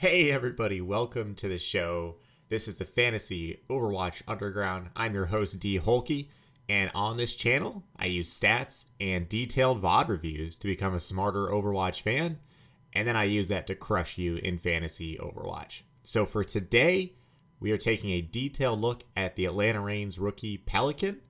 Hey everybody, welcome to the show. This is the Fantasy Overwatch Underground. I'm your host D Holkey, and on this channel, I use stats and detailed VOD reviews to become a smarter Overwatch fan, and then I use that to crush you in Fantasy Overwatch. So for today, we are taking a detailed look at the Atlanta Reigns rookie Pelican.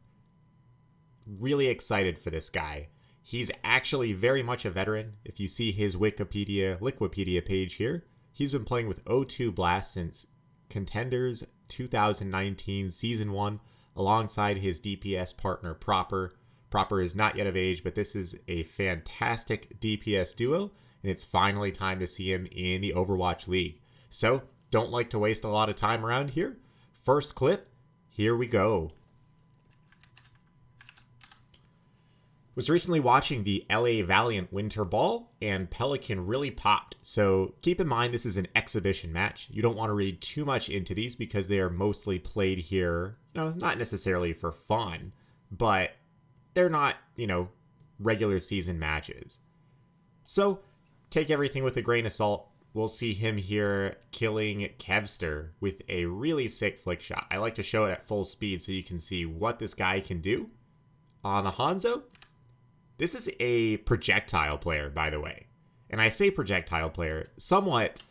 Really excited for this guy. He's actually very much a veteran. If you see his Wikipedia page here, he's been playing with O2 Blast since Contenders 2019 Season 1 alongside his DPS partner Proper. Proper is not yet of age, but this is a fantastic DPS duo, and it's finally time to see him in the Overwatch League. So, don't like to waste a lot of time around here. First clip, here we go. Was recently watching the LA Valiant Winter Ball, and Pelican really popped. So keep in mind this is an exhibition match. You don't want to read too much into these because they are mostly played here, not necessarily for fun, but they're not, regular season matches. So take everything with a grain of salt. We'll see him here killing Erster with a really sick flick shot. I like to show it at full speed so you can see what this guy can do. On the Hanzo, this is a projectile player, by the way. And I say projectile player somewhat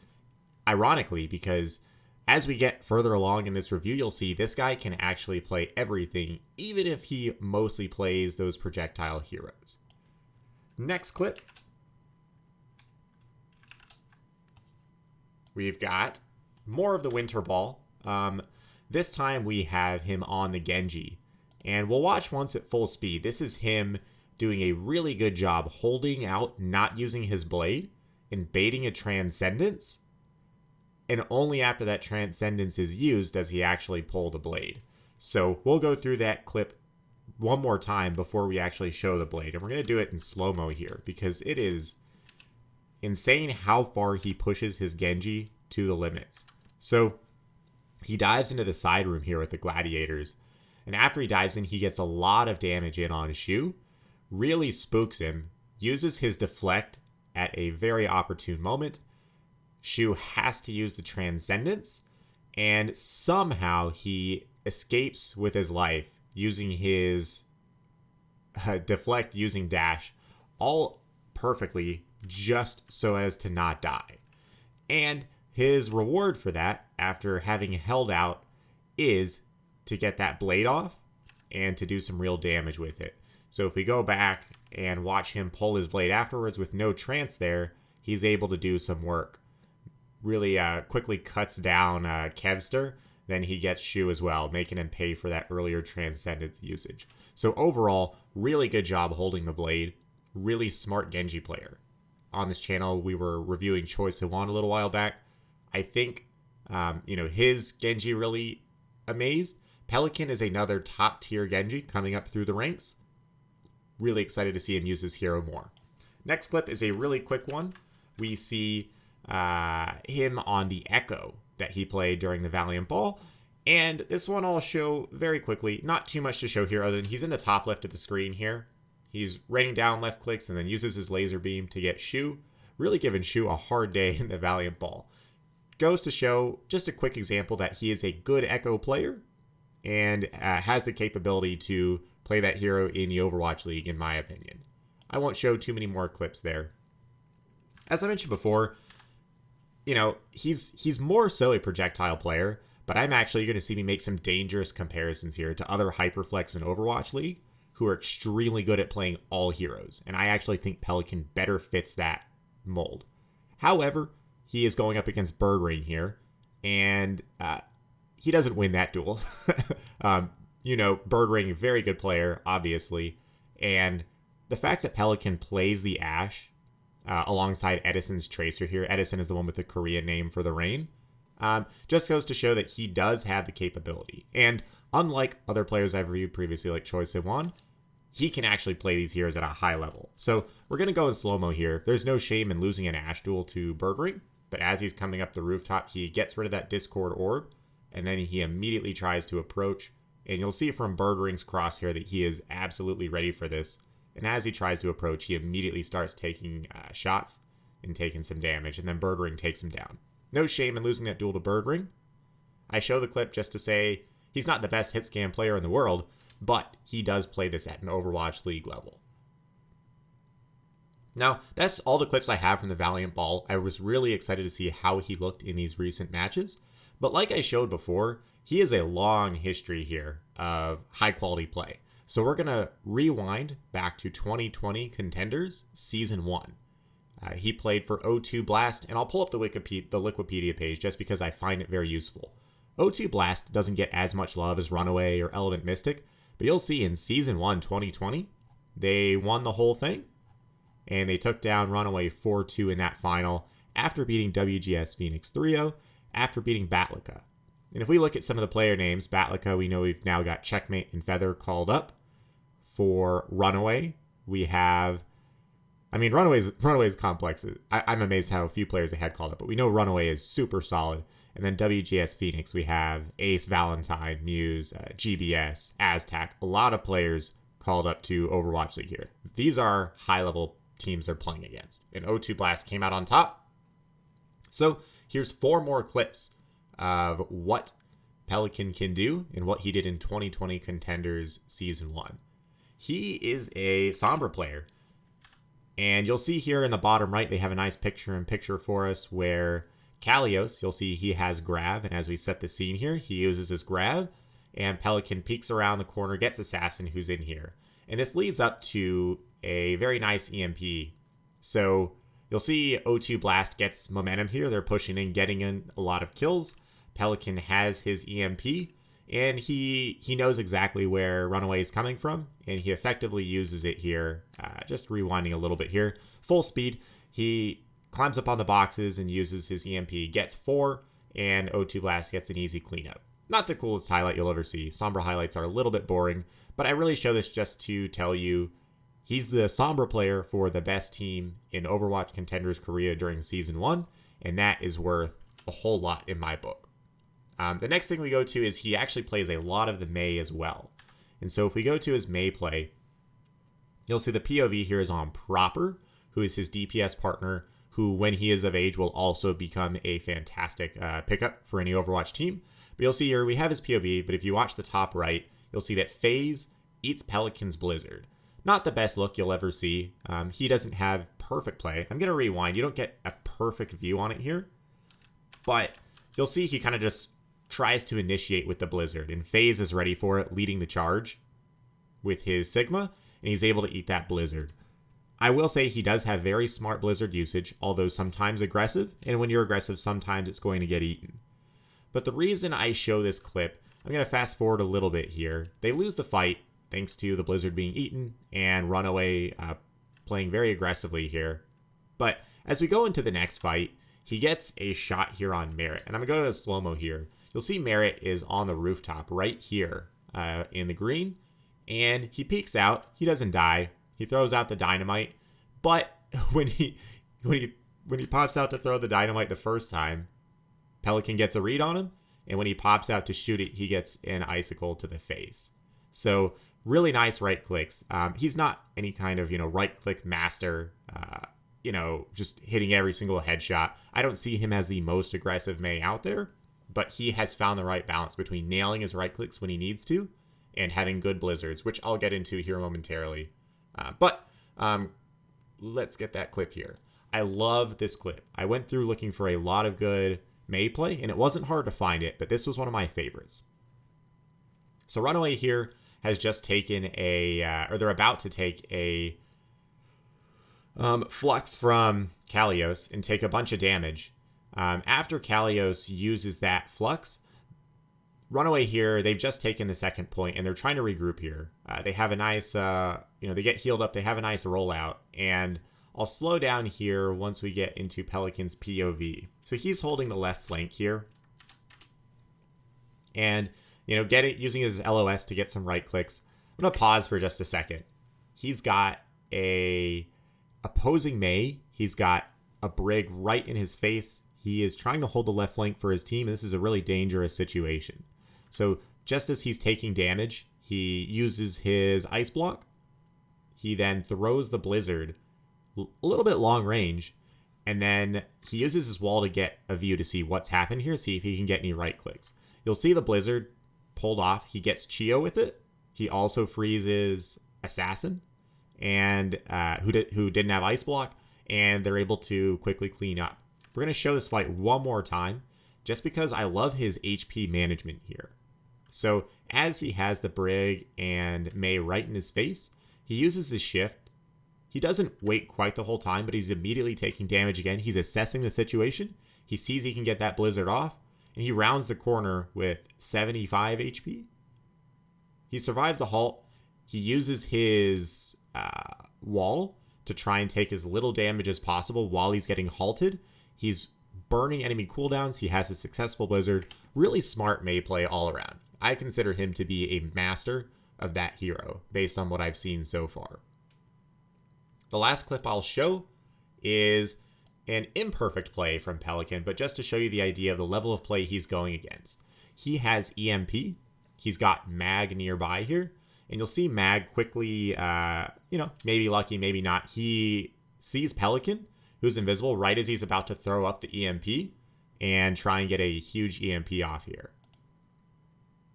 ironically because as we get further along in this review, you'll see this guy can actually play everything, even if he mostly plays those projectile heroes. Next clip. We've got more of the Winter Ball. This time we have him on the Genji. And we'll watch once at full speed. This is him doing a really good job holding out, not using his blade, and baiting a Transcendence. And only after that Transcendence is used does he actually pull the blade. So we'll go through that clip one more time before we actually show the blade. And we're going to do it in slow-mo here because it is insane how far he pushes his Genji to the limits. So he dives into the side room here with the Gladiators. And after he dives in, he gets a lot of damage in on Shu. Really spooks him, uses his deflect at a very opportune moment. Shu has to use the Transcendence, and somehow he escapes with his life using his deflect, using dash, all perfectly just so as to not die. And his reward for that, after having held out, is to get that blade off and to do some real damage with it. So if we go back and watch him pull his blade afterwards with no trance there, he's able to do some work. Really quickly cuts down Erster. Then he gets Shu as well, making him pay for that earlier Transcendence usage. So overall, really good job holding the blade. Really smart Genji player. On this channel, we were reviewing Choi Se-won a little while back. I think, his Genji really amazed. Pelican is another top tier Genji coming up through the ranks. Really excited to see him use his hero more. Next clip is a really quick one. We see him on the Echo that he played during the Valiant Ball. And this one I'll show very quickly. Not too much to show here other than he's in the top left of the screen here. He's raining down left clicks and then uses his laser beam to get Shu. Really giving Shu a hard day in the Valiant Ball. Goes to show just a quick example that he is a good Echo player and has the capability to play that hero in the Overwatch League, in my opinion. I won't show too many more clips there. As I mentioned before, he's more so a projectile player, but I'm actually going to see me make some dangerous comparisons here to other Hyperflex in Overwatch League who are extremely good at playing all heroes, and I actually think Pelican better fits that mold. However, he is going up against Birdring here, and he doesn't win that duel. Birdring, very good player, obviously. And the fact that Pelican plays the Ashe alongside Edison's Tracer here, Edison is the one with the Korean name for the Rain, just goes to show that he does have the capability. And unlike other players I've reviewed previously, like Choi Se-won, he can actually play these heroes at a high level. So we're going to go in slow-mo here. There's no shame in losing an Ashe duel to Birdring, but as he's coming up the rooftop, he gets rid of that Discord orb, and then he immediately tries to approach. And you'll see from Birdring's crosshair that he is absolutely ready for this. And as he tries to approach, he immediately starts taking shots and taking some damage. And then Birdring takes him down. No shame in losing that duel to Bird Ring. I show the clip just to say he's not the best hit scan player in the world, but he does play this at an Overwatch League level. Now, that's all the clips I have from the Valiant Ball. I was really excited to see how he looked in these recent matches. But like I showed before, he has a long history here of high quality play. So we're going to rewind back to 2020 Contenders Season 1. He played for O2 Blast, and I'll pull up the Wikipedia page just because I find it very useful. O2 Blast doesn't get as much love as Runaway or Element Mystic, but you'll see in Season 1 2020, they won the whole thing, and they took down Runaway 4-2 in that final after beating WGS Phoenix 3-0, after beating Batlika. And if we look at some of the player names, Batlika, we know we've now got Checkmate and Feather called up. For Runaway, we have... Runaway's complex. I'm amazed how few players they had called up, but we know Runaway is super solid. And then WGS Phoenix, we have Ace, Valentine, Muse, GBS, Aztac. A lot of players called up to Overwatch League here. These are high-level teams they're playing against. And O2 Blast came out on top. So here's 4 more clips of what Pelican can do and what he did in 2020 Contenders Season 1. He is a Sombra player. And you'll see here in the bottom right, they have a nice picture-in-picture for us where Kalios, you'll see he has grab. And as we set the scene here, he uses his grab. And Pelican peeks around the corner, gets Assassin who's in here. And this leads up to a very nice EMP. So you'll see O2 Blast gets momentum here. They're pushing in, getting in a lot of kills. Pelican has his EMP. And he knows exactly where Runaway is coming from, and he effectively uses it here. Just rewinding a little bit here. Full speed, he climbs up on the boxes and uses his EMP, gets 4, and O2 Blast gets an easy cleanup. Not the coolest highlight you'll ever see. Sombra highlights are a little bit boring, but I really show this just to tell you he's the Sombra player for the best team in Overwatch Contenders Korea during Season 1, and that is worth a whole lot in my book. The next thing we go to is he actually plays a lot of the Mei as well. And so if we go to his Mei play, you'll see the POV here is on Proper, who is his DPS partner, who when he is of age will also become a fantastic pickup for any Overwatch team. But you'll see here we have his POV, but if you watch the top right, you'll see that FaZe eats Pelican's Blizzard. Not the best look you'll ever see. He doesn't have perfect play. I'm going to rewind. You don't get a perfect view on it here, but you'll see he kind of just tries to initiate with the Blizzard, and FaZe is ready for it, leading the charge with his Sigma, and he's able to eat that Blizzard. I will say he does have very smart Blizzard usage, although sometimes aggressive, and when you're aggressive, sometimes it's going to get eaten. But the reason I show this clip, I'm going to fast forward a little bit here. They lose the fight thanks to the Blizzard being eaten and Runaway playing very aggressively here. But as we go into the next fight, he gets a shot here on Merit, and I'm going to go to slow-mo here. You'll see Merit is on the rooftop right here in the green, and he peeks out. He doesn't die. He throws out the dynamite, but when he pops out to throw the dynamite the first time, Pelican gets a read on him, and when he pops out to shoot it, he gets an icicle to the face. So really nice right clicks. He's not any kind of right click master. Just hitting every single headshot. I don't see him as the most aggressive Mei out there. But he has found the right balance between nailing his right clicks when he needs to and having good Blizzards, which I'll get into here momentarily. But let's get that clip here. I love this clip. I went through looking for a lot of good Mei play, and it wasn't hard to find it, but this was one of my favorites. So Runaway here has just taken or they're about to take a Flux from Kalios and take a bunch of damage. After Kalios uses that Flux, Runaway here, they've just taken the second point, and they're trying to regroup here. They have a nice, they get healed up. They have a nice rollout, and I'll slow down here once we get into Pelican's POV. So he's holding the left flank here, and, using his LOS to get some right clicks. I'm going to pause for just a second. He's got a opposing Mei. He's got a Brig right in his face. He is trying to hold the left flank for his team, and this is a really dangerous situation. So just as he's taking damage, he uses his Ice Block. He then throws the Blizzard a little bit long range, And then he uses his wall to get a view to see what's happened here, see if he can get any right clicks. You'll see the Blizzard pulled off. He gets Chio with it. He also freezes Assassin, and who didn't have Ice Block, and they're able to quickly clean up. We're going to show this fight one more time, just because I love his HP management here. So as he has the Brig and Mei right in his face, he uses his shift. He doesn't wait quite the whole time, but he's immediately taking damage again. He's assessing the situation. He sees he can get that Blizzard off, and he rounds the corner with 75 HP. He survives the halt. He uses his wall to try and take as little damage as possible while he's getting halted. He's burning enemy cooldowns. He has a successful Blizzard. Really smart Mei play all around. I consider him to be a master of that hero based on what I've seen so far. The last clip I'll show is an imperfect play from Pelican, but just to show you the idea of the level of play he's going against. He has EMP. He's got Mag nearby here, and you'll see Mag quickly, maybe lucky, maybe not. He sees Pelican, who's invisible, right as he's about to throw up the EMP and try and get a huge EMP off here.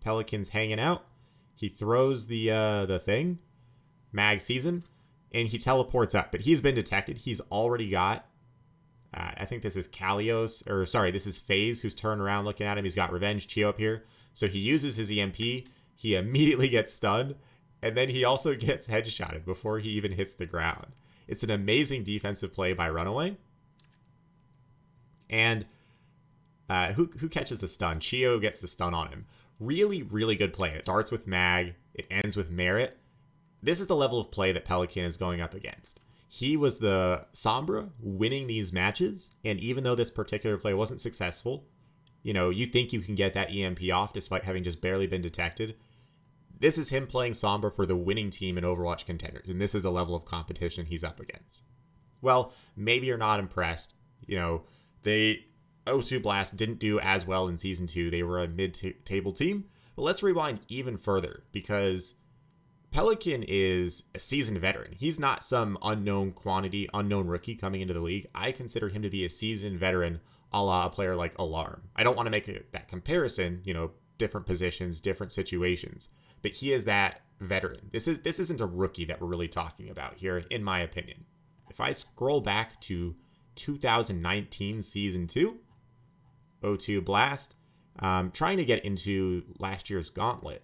Pelican's hanging out. He throws the thing. Mag sees him, and he teleports up, but he's been detected. He's already got, I think this is this is FaZe, who's turned around looking at him. He's got Revenge Chio up here. So he uses his EMP. He immediately gets stunned, and then he also gets headshotted before he even hits the ground. It's an amazing defensive play by Runaway. And who catches the stun? Chio gets the stun on him. Really, really good play. It starts with Mag. It ends with Merit. This is the level of play that Pelican is going up against. He was the Sombra winning these matches, and even though this particular play wasn't successful, you think you can get that EMP off despite having just barely been detected. This is him playing Sombra for the winning team in Overwatch Contenders, and this is a level of competition he's up against. Well, maybe you're not impressed. They O2 Blast didn't do as well in Season 2. They were a mid-table team. But let's rewind even further, because Pelican is a seasoned veteran. He's not some unknown rookie coming into the league. I consider him to be a seasoned veteran, a la a player like Alarm. I don't want to make that comparison, different positions, different situations, but he is that veteran. This isn't a rookie that we're really talking about here, in my opinion. If I scroll back to 2019 Season 2, O2 Blast, trying to get into last year's Gauntlet,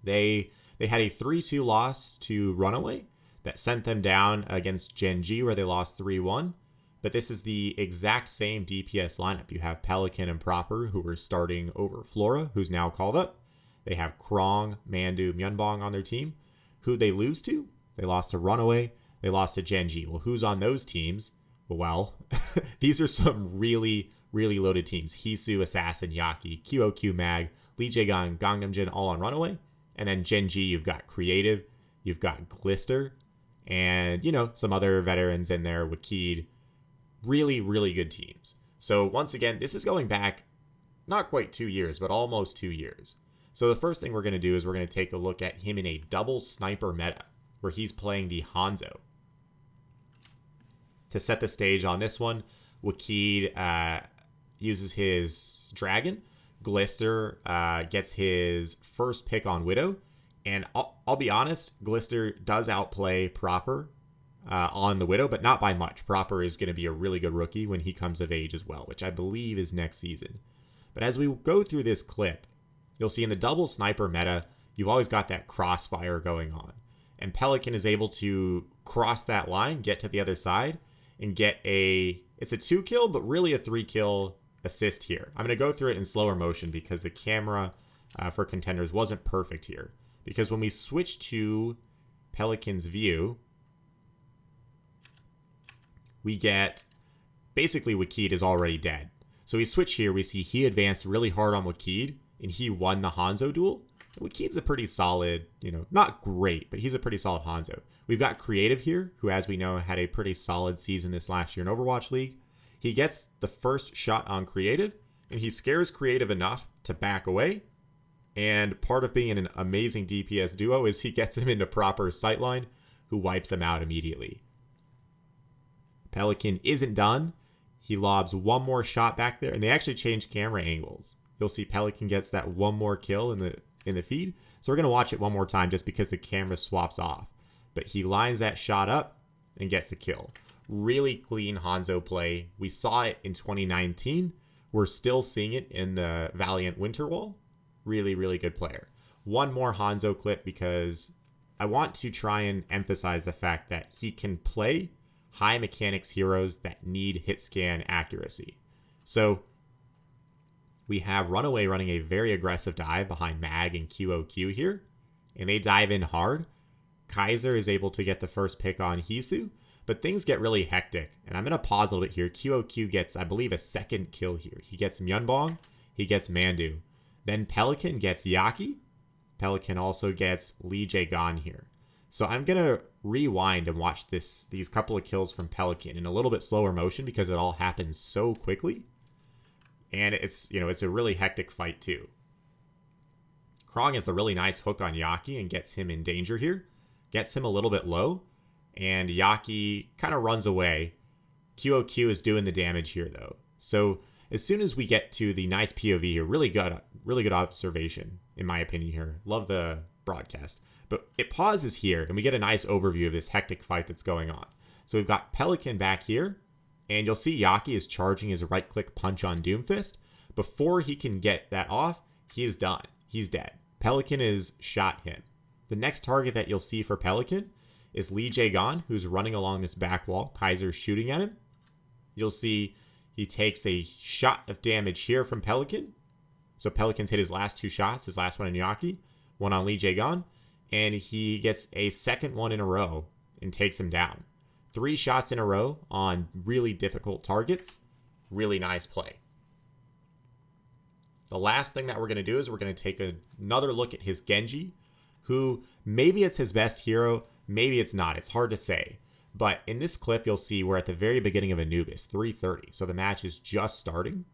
they had a 3-2 loss to Runaway that sent them down against Gen G, where they lost 3-1. But this is the exact same DPS lineup. You have Pelican and Proper, who were starting over Flora, who's now called up. They have Krong, Mandu, Myunbong on their team. Who they lose to? They lost to Runaway. They lost to Gen G. Well, who's on those teams? Well, these are some really, really loaded teams. Hisu, Assassin, Yaki, QOQ Mag, Lee Jae-gung, Gangnam Jin, all on Runaway. And then Gen G, you've got Creative, you've got Glister, and, some other veterans in there, Wakid. Really, really good teams. So once again, this is going back not quite 2 years, but almost 2 years. So the first thing we're going to do is we're going to take a look at him in a double sniper meta, where he's playing the Hanzo. To set the stage on this one, Wakid uses his Dragon. Glister gets his first pick on Widow. And I'll be honest, Glister does outplay Proper on the Widow, but not by much. Proper is going to be a really good rookie when he comes of age as well, which I believe is next season. But as we go through this clip, you'll see in the double sniper meta, you've always got that crossfire going on. And Pelican is able to cross that line, get to the other side, and get it's a 2-kill, but really a 3-kill assist here. I'm going to go through it in slower motion because the camera for Contenders wasn't perfect here. Because when we switch to Pelican's view, we get, basically Wakid is already dead. So we switch here, we see he advanced really hard on Wakid, and he won the Hanzo duel. And Wakid's a pretty solid, not great, but he's a pretty solid Hanzo. We've got Creative here, who, as we know, had a pretty solid season this last year in Overwatch League. He gets the first shot on Creative, and he scares Creative enough to back away. And part of being an amazing DPS duo is he gets him into Proper sightline, who wipes him out immediately. Pelican isn't done. He lobs one more shot back there, and they actually changed camera angles. You'll see Pelican gets that one more kill in the feed. So we're going to watch it one more time just because the camera swaps off. But he lines that shot up and gets the kill. Really clean Hanzo play. We saw it in 2019. We're still seeing it in the Valiant Winter Wall. Really, really good player. One more Hanzo clip because I want to try and emphasize the fact that he can play high mechanics heroes that need hit scan accuracy. So we have Runaway running a very aggressive dive behind Mag and QOQ here, and they dive in hard. Kaiser is able to get the first pick on Hisu, but things get really hectic, and I'm going to pause a little bit here. QOQ gets, I believe, a second kill here. He gets Myunbong, he gets Mandu. Then Pelican gets Yaki. Pelican also gets Lee Jae-gon here. So I'm going to rewind and watch these couple of kills from Pelican in a little bit slower motion because it all happens so quickly. And it's a really hectic fight too. Krong has a really nice hook on Yaki and gets him in danger here. Gets him a little bit low. And Yaki kind of runs away. QOQ is doing the damage here though. So as soon as we get to the nice POV here, really good observation in my opinion here. Love the broadcast. But it pauses here and we get a nice overview of this hectic fight that's going on. So we've got Pelican back here. And you'll see Yaki is charging his right-click punch on Doomfist. Before he can get that off, he is done. He's dead. Pelican has shot him. The next target that you'll see for Pelican is Lee Jae-gon, who's running along this back wall. Kaiser's shooting at him. You'll see he takes a shot of damage here from Pelican. So Pelican's hit his last two shots, his last one on Yaki, one on Lee Jae-gon, and he gets a second one in a row and takes him down. 3 shots in a row on really difficult targets. Really nice play. The last thing that we're going to do is we're going to take another look at his Genji, who maybe it's his best hero, maybe it's not. It's hard to say. But in this clip, you'll see we're at the very beginning of Anubis, 3:30. So the match is just starting.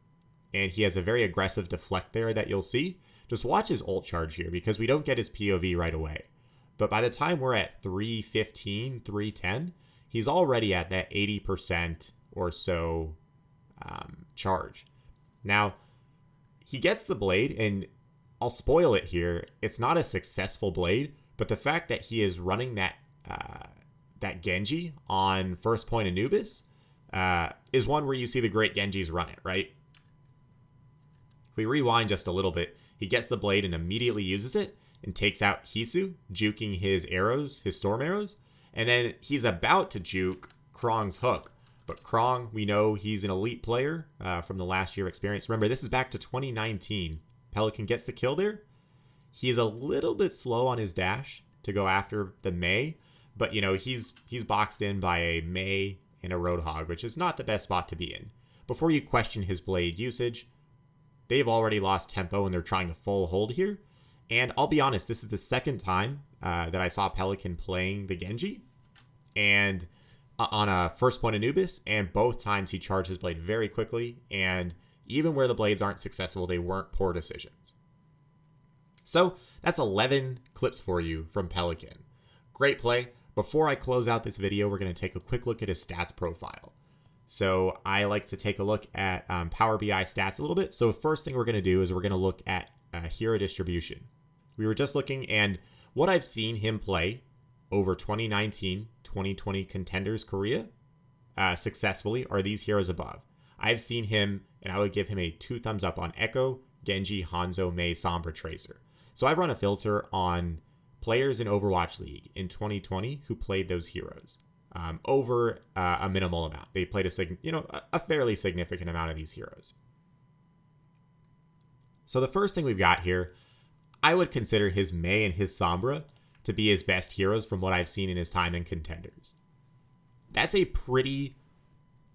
And he has a very aggressive deflect there that you'll see. Just watch his ult charge here because we don't get his POV right away. But by the time we're at 3:15, 3:10, he's already at that 80% or so charge. Now, he gets the blade, and I'll spoil it here. It's not a successful blade, but the fact that he is running that Genji on first point Anubis is one where you see the great Genjis run it, right? If we rewind just a little bit, he gets the blade and immediately uses it and takes out Hisu, juking his arrows, his storm arrows. And then he's about to juke Krong's hook. But Krong, we know he's an elite player from the last year of experience. Remember, this is back to 2019. Pelican gets the kill there. He's a little bit slow on his dash to go after the Mei. But, he's boxed in by a Mei and a Roadhog, which is not the best spot to be in. Before you question his blade usage, they've already lost tempo and they're trying to full hold here. And I'll be honest, this is the second time that I saw Pelican playing the Genji, and on a first point Anubis, and both times he charged his blade very quickly, and even where the blades aren't successful, they weren't poor decisions. So that's 11 clips for you from Pelican. Great play. Before I close out this video, we're going to take a quick look at his stats profile. So I like to take a look at Power BI stats a little bit. So first thing we're going to do is we're going to look at hero distribution. We were just looking, and what I've seen him play over 2019, 2020 Contenders Korea successfully are these heroes above. I've seen him, and I would give him a 2 thumbs up on Echo, Genji, Hanzo, Mei, Sombra, Tracer. So I've run a filter on players in Overwatch League in 2020 who played those heroes over a minimal amount. They played a fairly significant amount of these heroes. So the first thing we've got here, I would consider his Mei and his Sombra to be his best heroes from what I've seen in his time in Contenders. That's a pretty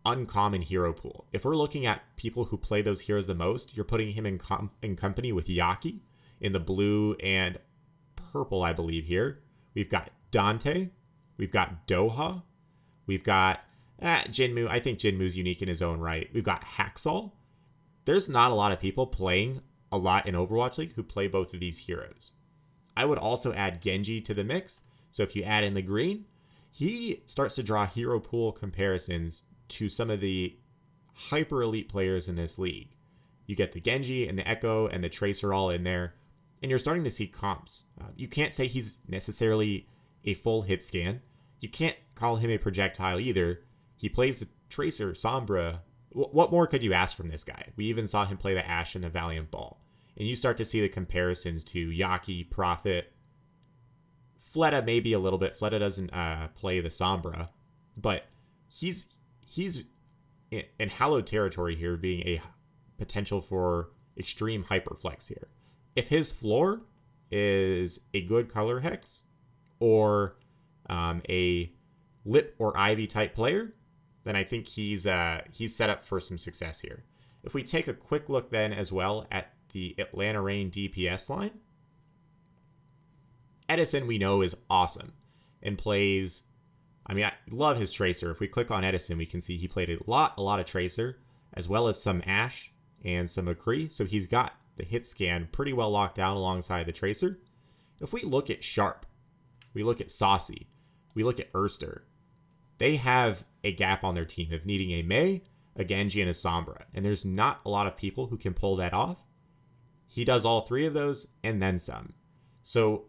uncommon hero pool. If we're looking at people who play those heroes the most, you're putting him in company with Yaki in the blue and purple, I believe here. We've got Dante. We've got Doha. We've got Jinmu. I think Jinmu's unique in his own right. We've got Haxall. There's not a lot of people playing a lot in Overwatch League who play both of these heroes. I would also add Genji to the mix. So if you add in the green, he starts to draw hero pool comparisons to some of the hyper elite players in this league. You get the Genji and the Echo and the Tracer all in there, and you're starting to see comps. You can't say he's necessarily a full hit scan. You can't call him a projectile either. He plays the Tracer, Sombra. What more could you ask from this guy? We even saw him play the Ashe and the Valiant Ball. And you start to see the comparisons to Yaki, Prophet, Fleta maybe a little bit. Fleta doesn't play the Sombra, but he's in hallowed territory here, being a potential for extreme hyperflex here. If his floor is a good color hex or a Lip or Ivy type player, then I think he's set up for some success here. If we take a quick look then as well at the Atlanta Reign DPS line, Edison we know is awesome and plays, I mean, I love his Tracer. If we click on Edison, we can see he played a lot of Tracer, as well as some Ashe and some McCree. So he's got the hit scan pretty well locked down alongside the Tracer. If we look at Sharp, we look at Saucy, we look at Erster, they have a gap on their team of needing a Mei, a Genji, and a Sombra. And there's not a lot of people who can pull that off. He does all three of those and then some. So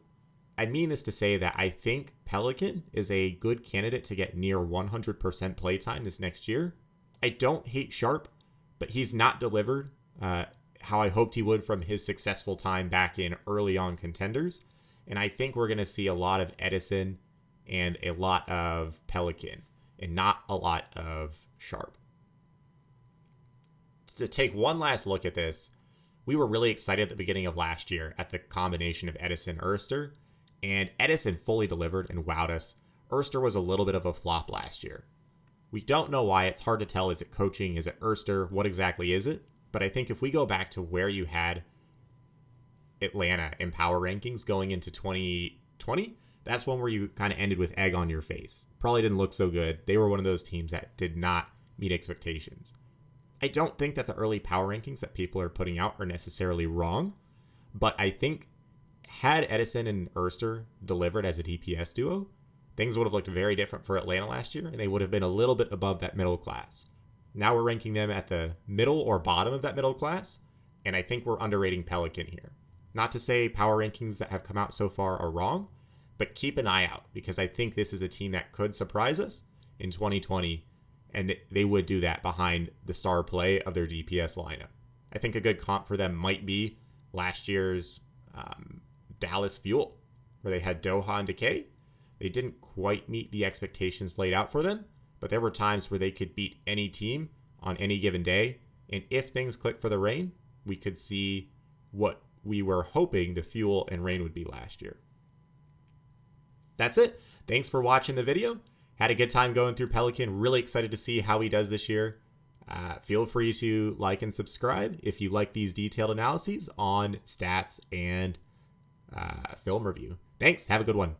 I mean this to say that I think Pelican is a good candidate to get near 100% playtime this next year. I don't hate Sharp, but he's not delivered how I hoped he would from his successful time back in early on contenders. And I think we're going to see a lot of Edison and a lot of Pelican and not a lot of Sharp. To take one last look at this, we were really excited at the beginning of last year at the combination of Edison and Erster, and Edison fully delivered and wowed us. Erster was a little bit of a flop last year. We don't know why. It's hard to tell. Is it coaching? Is it Erster? What exactly is it? But I think if we go back to where you had Atlanta in power rankings going into 2020, that's one where you kind of ended with egg on your face. Probably didn't look so good. They were one of those teams that did not meet expectations. I don't think that the early power rankings that people are putting out are necessarily wrong, but I think had Edison and Erster delivered as a DPS duo, things would have looked very different for Atlanta last year, and they would have been a little bit above that middle class. Now we're ranking them at the middle or bottom of that middle class, and I think we're underrating Pelican here. Not to say power rankings that have come out so far are wrong, but keep an eye out, because I think this is a team that could surprise us in 2020, and they would do that behind the star play of their DPS lineup. I think a good comp for them might be last year's Dallas Fuel, where they had Doha and Decay. They didn't quite meet the expectations laid out for them, but there were times where they could beat any team on any given day, and if things click for the Reign, we could see what we were hoping the Fuel and Reign would be last year. That's it. Thanks for watching the video. Had a good time going through Pelican. Really excited to see how he does this year. Feel free to like and subscribe if you like these detailed analyses on stats and film review. Thanks. Have a good one.